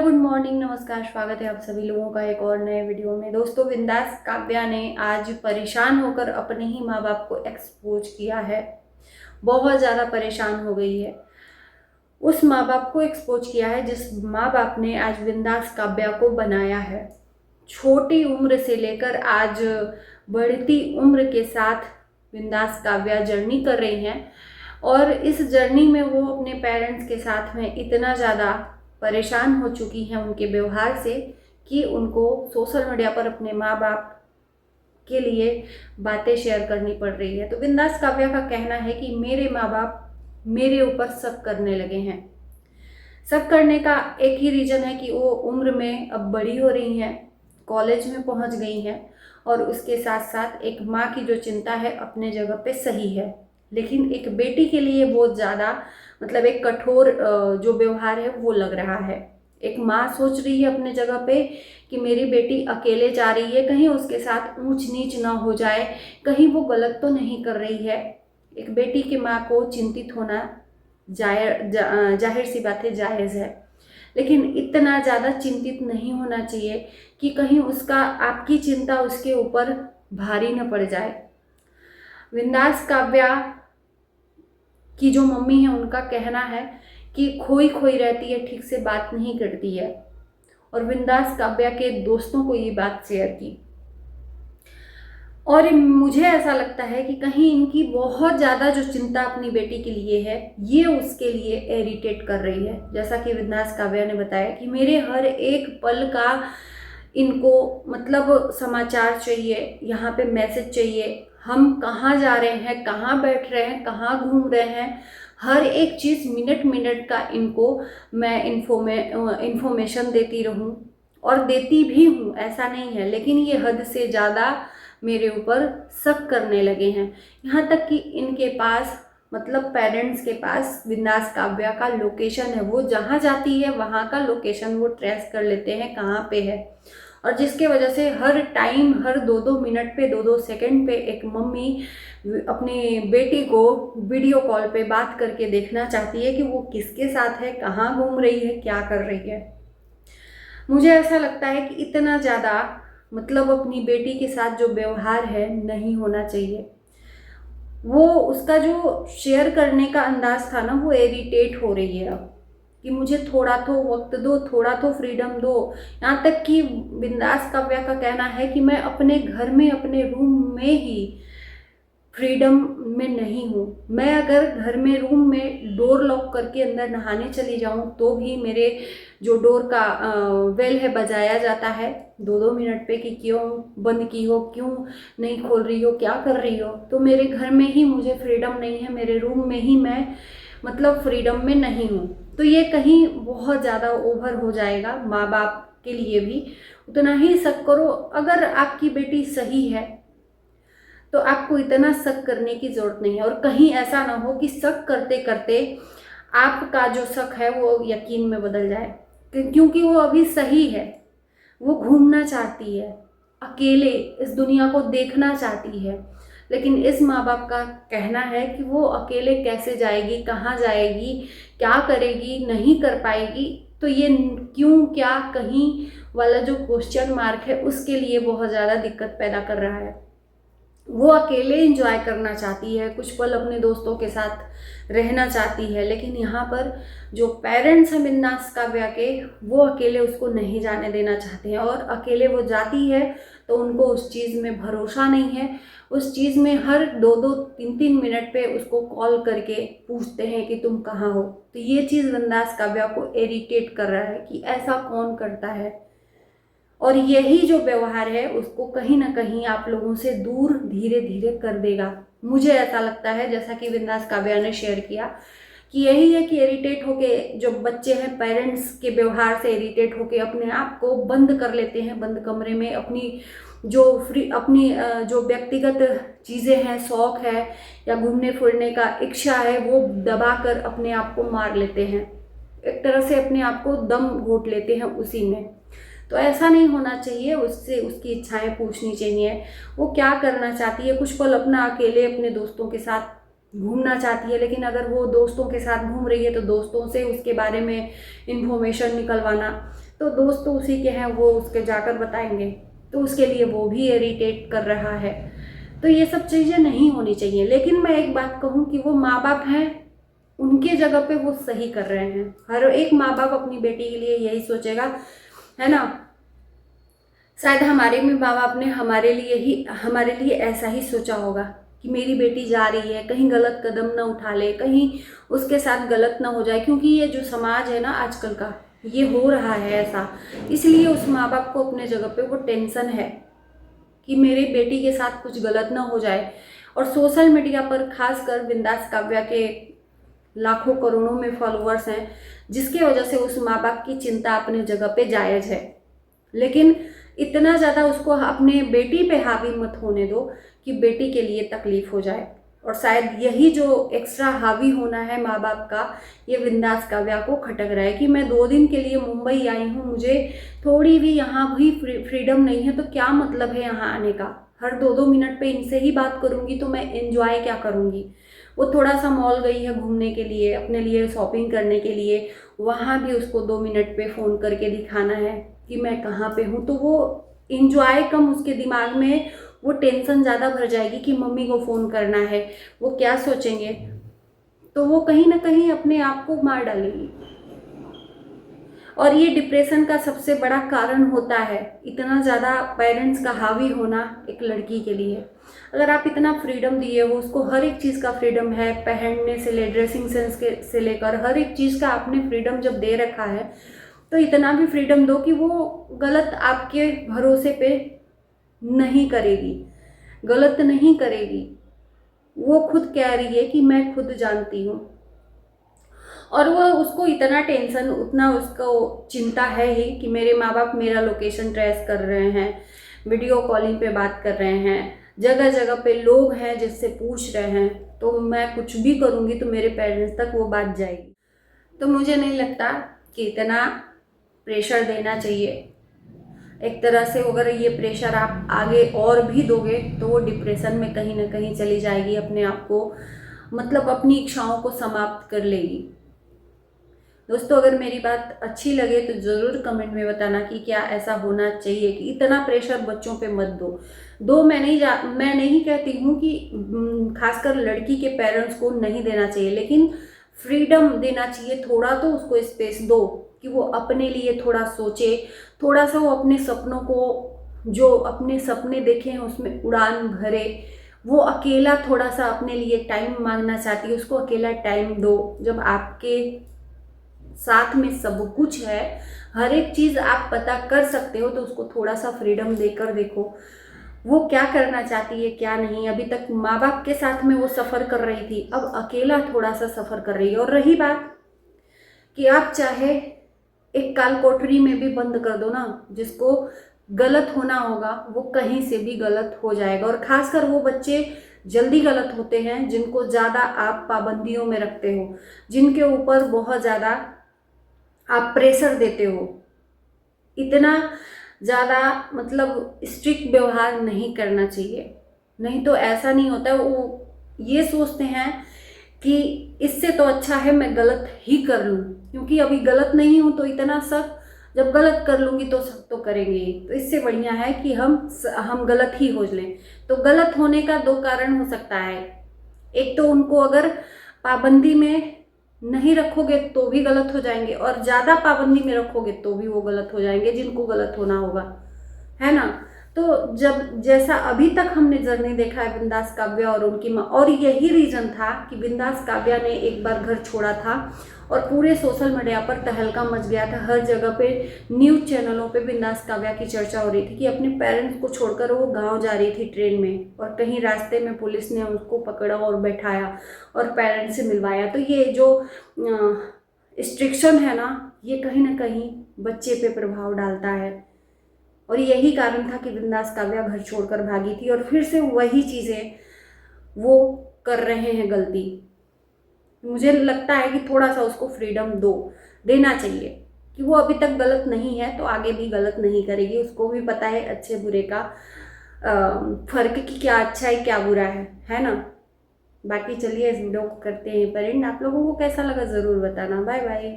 Good morning, नमस्कार, स्वागत है आप सभी लोगों का एक और नए वीडियो में। दोस्तों, बिंदास काव्या ने आज परेशान होकर अपने ही माँ बाप को एक्सपोज किया है। बहुत ज़्यादा परेशान हो गई है। उस माँ बाप को एक्सपोज किया है जिस माँ बाप ने आज बिंदास काव्या को बनाया है। छोटी उम्र से लेकर आज बढ़ती उम्र के साथ बिंदास काव्या जर्नी कर रही हैं और इस जर्नी में वो अपने पेरेंट्स के साथ में इतना ज़्यादा परेशान हो चुकी हैं उनके व्यवहार से कि उनको सोशल मीडिया पर अपने माँ बाप के लिए बातें शेयर करनी पड़ रही है। तो बिंदास काव्या का कहना है कि मेरे माँ बाप मेरे ऊपर शक करने लगे हैं। शक करने का एक ही रीज़न है कि वो उम्र में अब बड़ी हो रही हैं, कॉलेज में पहुंच गई हैं और उसके साथ साथ एक माँ की जो चिंता है अपने जगह पे सही है, लेकिन एक बेटी के लिए बहुत ज़्यादा एक कठोर जो व्यवहार है वो लग रहा है। एक माँ सोच रही है अपने जगह पे कि मेरी बेटी अकेले जा रही है, कहीं उसके साथ ऊंच नीच ना हो जाए, कहीं वो गलत तो नहीं कर रही है। एक बेटी की माँ को चिंतित होना जाहिर सी बात है, जायज़ है, लेकिन इतना ज़्यादा चिंतित नहीं होना चाहिए कि कहीं उसका आपकी चिंता उसके ऊपर भारी न पड़ जाए। बिंदास काव्या की जो मम्मी है उनका कहना है कि खोई खोई रहती है, ठीक से बात नहीं करती है, और बिंदास काव्या के दोस्तों को ये बात शेयर की। और मुझे ऐसा लगता है कि कहीं इनकी बहुत ज़्यादा जो चिंता अपनी बेटी के लिए है ये उसके लिए इरिटेट कर रही है। जैसा कि बिंदास काव्या ने बताया कि मेरे हर एक पल का इनको समाचार चाहिए, यहाँ पे मैसेज चाहिए, हम कहाँ जा रहे हैं, कहाँ बैठ रहे हैं, कहाँ घूम रहे हैं, हर एक चीज़ मिनट मिनट का इनको मैं इन्फॉर्मेशन देती रहूँ, और देती भी हूँ, ऐसा नहीं है, लेकिन ये हद से ज़्यादा मेरे ऊपर शक करने लगे हैं। यहाँ तक कि इनके पास पेरेंट्स के पास बिंदास काव्या का लोकेशन है, वो जहाँ जाती है वहाँ का लोकेशन वो ट्रेस कर लेते हैं कहाँ पे है, और जिसके वजह से हर टाइम, हर 2-2 मिनट पे, 2-2 सेकंड पे एक मम्मी अपनी बेटी को वीडियो कॉल पे बात करके देखना चाहती है कि वो किसके साथ है, कहाँ घूम रही है, क्या कर रही है। मुझे ऐसा लगता है कि इतना ज़्यादा अपनी बेटी के साथ जो व्यवहार है नहीं होना चाहिए। वो उसका जो शेयर करने का अंदाज था ना, वो इरिटेट हो रही है अब कि मुझे थोड़ा तो वक्त दो, थोड़ा तो फ्रीडम दो। यहाँ तक कि बिंदास काव्या का कहना है कि मैं अपने घर में, अपने रूम में ही फ्रीडम में नहीं हूँ। मैं अगर घर में, रूम में डोर लॉक करके अंदर नहाने चली जाऊँ तो भी मेरे जो डोर का बेल है बजाया जाता है 2-2 मिनट पे कि क्यों बंद की हो, क्यों नहीं खोल रही हो, क्या कर रही हो। तो मेरे घर में ही मुझे फ्रीडम नहीं है, मेरे रूम में ही मैं फ्रीडम में नहीं हूँ। तो ये कहीं बहुत ज़्यादा ओवर हो जाएगा। माँ बाप के लिए भी उतना ही शक करो। अगर आपकी बेटी सही है तो आपको इतना शक करने की ज़रूरत नहीं है, और कहीं ऐसा ना हो कि शक करते करते आपका जो शक है वो यकीन में बदल जाए, क्योंकि वो अभी सही है, वो घूमना चाहती है, अकेले इस दुनिया को देखना चाहती है। लेकिन इस माँ बाप का कहना है कि वो अकेले कैसे जाएगी, कहाँ जाएगी, क्या करेगी, नहीं कर पाएगी। तो ये क्यों, क्या, कहीं वाला जो क्वेश्चन मार्क है उसके लिए बहुत ज़्यादा दिक्कत पैदा कर रहा है। वो अकेले एंजॉय करना चाहती है, कुछ पल अपने दोस्तों के साथ रहना चाहती है, लेकिन यहाँ पर जो पेरेंट्स हैं बिंदास काव्या के, वो अकेले उसको नहीं जाने देना चाहते हैं, और अकेले वो जाती है तो उनको उस चीज़ में भरोसा नहीं है। उस चीज़ में हर 2-2, 3-3 मिनट पे उसको कॉल करके पूछते हैं कि तुम कहाँ हो। तो ये चीज़ बिंदास काव्या को इरिटेट कर रहा है कि ऐसा कौन करता है, और यही जो व्यवहार है उसको कहीं ना कहीं आप लोगों से दूर धीरे धीरे कर देगा। मुझे ऐसा लगता है, जैसा कि बिंदास काव्या ने शेयर किया, कि यही है कि इरिटेट होके जो बच्चे हैं पेरेंट्स के व्यवहार से इरिटेट होके अपने आप को बंद कर लेते हैं, बंद कमरे में अपनी जो व्यक्तिगत चीज़ें हैं, शौक है या घूमने फिरने का इच्छा है, वो दबाकर अपने आप को मार लेते हैं, एक तरह से अपने आप को दम घोट लेते हैं उसी में। तो ऐसा नहीं होना चाहिए। उससे उसकी इच्छाएं पूछनी चाहिए, वो क्या करना चाहती है। कुछ पल अपना अकेले अपने दोस्तों के साथ घूमना चाहती है, लेकिन अगर वो दोस्तों के साथ घूम रही है तो दोस्तों से उसके बारे में इन्फॉर्मेशन निकलवाना। तो दोस्त तो उसी के हैं, वो उसके जाकर बताएंगे, तो उसके लिए वो भी इरिटेट कर रहा है। तो ये सब चीज़ें नहीं होनी चाहिए। लेकिन मैं एक बात कहूँ कि वो माँ बाप हैं, उनके जगह पे वो सही कर रहे हैं। हर एक माँ बाप अपनी बेटी के लिए यही सोचेगा, है ना। शायद हमारे भी माँ बाप ने हमारे लिए ऐसा ही सोचा होगा कि मेरी बेटी जा रही है, कहीं गलत कदम ना उठा ले, कहीं उसके साथ गलत ना हो जाए। क्योंकि ये जो समाज है ना आजकल का, ये हो रहा है ऐसा, इसलिए उस माँ बाप को अपने जगह पे वो टेंशन है कि मेरी बेटी के साथ कुछ गलत ना हो जाए। और सोशल मीडिया पर खासकर बिंदास काव्या के लाखों करोड़ों में फॉलोअर्स हैं, जिसकी वजह से उस माँ बाप की चिंता अपने जगह पे जायज़ है। लेकिन इतना ज़्यादा उसको अपने बेटी पे हावी मत होने दो कि बेटी के लिए तकलीफ हो जाए। और शायद यही जो एक्स्ट्रा हावी होना है माँ बाप का, ये बिंदास काव्या को खटक रहा है कि मैं 2 दिन के लिए मुंबई आई हूँ, मुझे थोड़ी भी यहाँ भी फ्रीडम नहीं है, तो क्या मतलब है यहाँ आने का। हर 2-2 मिनट पे इनसे ही बात करूँगी तो मैं एंजॉय क्या करूँगी। वो थोड़ा सा मॉल गई है घूमने के लिए, अपने लिए शॉपिंग करने के लिए, वहाँ भी उसको 2 मिनट पे फ़ोन करके दिखाना है कि मैं कहाँ पे हूँ। तो वो इंजॉय कम, उसके दिमाग में वो टेंशन ज़्यादा भर जाएगी कि मम्मी को फ़ोन करना है, वो क्या सोचेंगे। तो वो कहीं ना कहीं अपने आप को मार डालेगी। और ये डिप्रेशन का सबसे बड़ा कारण होता है, इतना ज़्यादा पेरेंट्स का हावी होना एक लड़की के लिए। अगर आप इतना फ्रीडम दिए हो, उसको हर एक चीज़ का फ्रीडम है, पहनने से ले ड्रेसिंग सेंस के से लेकर हर एक चीज़ का आपने फ्रीडम जब दे रखा है, तो इतना भी फ्रीडम दो कि वो गलत आपके भरोसे पे नहीं करेगी, गलत नहीं करेगी। वो खुद कह रही है कि मैं खुद जानती हूँ। और वो उसको इतना टेंशन, उतना उसको चिंता है ही कि मेरे माँ बाप मेरा लोकेशन ट्रेस कर रहे हैं, वीडियो कॉलिंग पे बात कर रहे हैं, जगह जगह पे लोग हैं जिससे पूछ रहे हैं, तो मैं कुछ भी करूँगी तो मेरे पेरेंट्स तक वो बात जाएगी। तो मुझे नहीं लगता कि इतना प्रेशर देना चाहिए। एक तरह से अगर ये प्रेशर आप आगे और भी दोगे तो वो डिप्रेशन में कहीं ना कहीं चली जाएगी, अपने आप को मतलब अपनी इच्छाओं को समाप्त कर लेगी। दोस्तों, अगर मेरी बात अच्छी लगे तो ज़रूर कमेंट में बताना कि क्या ऐसा होना चाहिए कि इतना प्रेशर बच्चों पे मत दो। मैं नहीं कहती हूँ कि खासकर लड़की के पेरेंट्स को नहीं देना चाहिए, लेकिन फ्रीडम देना चाहिए। थोड़ा तो उसको स्पेस दो कि वो अपने लिए थोड़ा सोचे, थोड़ा सा वो अपने सपनों को, जो अपने सपने देखे हैं उसमें उड़ान भरे। वो अकेला थोड़ा सा अपने लिए टाइम मांगना चाहती है, उसको अकेला टाइम दो। जब आपके साथ में सब कुछ है, हर एक चीज़ आप पता कर सकते हो, तो उसको थोड़ा सा फ्रीडम देकर देखो वो क्या करना चाहती है क्या नहीं। अभी तक माँ बाप के साथ में वो सफ़र कर रही थी, अब अकेला थोड़ा सा सफ़र कर रही है। और रही बात कि आप चाहे एक काल कोठरी में भी बंद कर दो ना, जिसको गलत होना होगा वो कहीं से भी गलत हो जाएगा। और खासकर वो बच्चे जल्दी गलत होते हैं जिनको ज़्यादा आप पाबंदियों में रखते हो, जिनके ऊपर बहुत ज़्यादा आप प्रेशर देते हो। इतना ज़्यादा मतलब स्ट्रिक्ट व्यवहार नहीं करना चाहिए, नहीं तो ऐसा नहीं होता। वो ये सोचते हैं कि इससे तो अच्छा है मैं गलत ही कर लूँ, क्योंकि अभी गलत नहीं हूँ तो इतना सब, जब गलत कर लूँगी तो सब तो करेंगे ही, तो इससे बढ़िया है कि हम गलत ही हो लें। तो गलत होने का 2 कारण हो सकता है। एक तो उनको अगर पाबंदी में नहीं रखोगे तो भी गलत हो जाएंगे, और ज़्यादा पाबंदी में रखोगे तो भी वो गलत हो जाएंगे जिनको गलत होना होगा, है ना। तो जब जैसा अभी तक हमने जर्नी देखा है बिंदास काव्या और उनकी माँ, और यही रीज़न था कि बिंदास काव्या ने एक बार घर छोड़ा था और पूरे सोशल मीडिया पर तहलका मच गया था। हर जगह पे न्यूज़ चैनलों पे बिंदास काव्या की चर्चा हो रही थी कि अपने पेरेंट्स को छोड़कर वो गांव जा रही थी ट्रेन में, और कहीं रास्ते में पुलिस ने उसको पकड़ा और बैठाया और पेरेंट्स से मिलवाया। तो ये जो रिस्ट्रिक्शन है ना, ये कहीं ना कहीं बच्चे पे प्रभाव डालता है। और यही कारण था कि बिंदास काव्या घर छोड़कर भागी थी, और फिर से वही चीज़ें वो कर रहे हैं गलती। मुझे लगता है कि थोड़ा सा उसको फ्रीडम देना चाहिए कि वो अभी तक गलत नहीं है तो आगे भी गलत नहीं करेगी। उसको भी पता है अच्छे बुरे का फ़र्क कि क्या अच्छा है क्या बुरा है ना। बाकी चलिए इस वीडियो को करते हैं पेरेंट। आप लोगों को कैसा लगा ज़रूर बताना। Bye bye.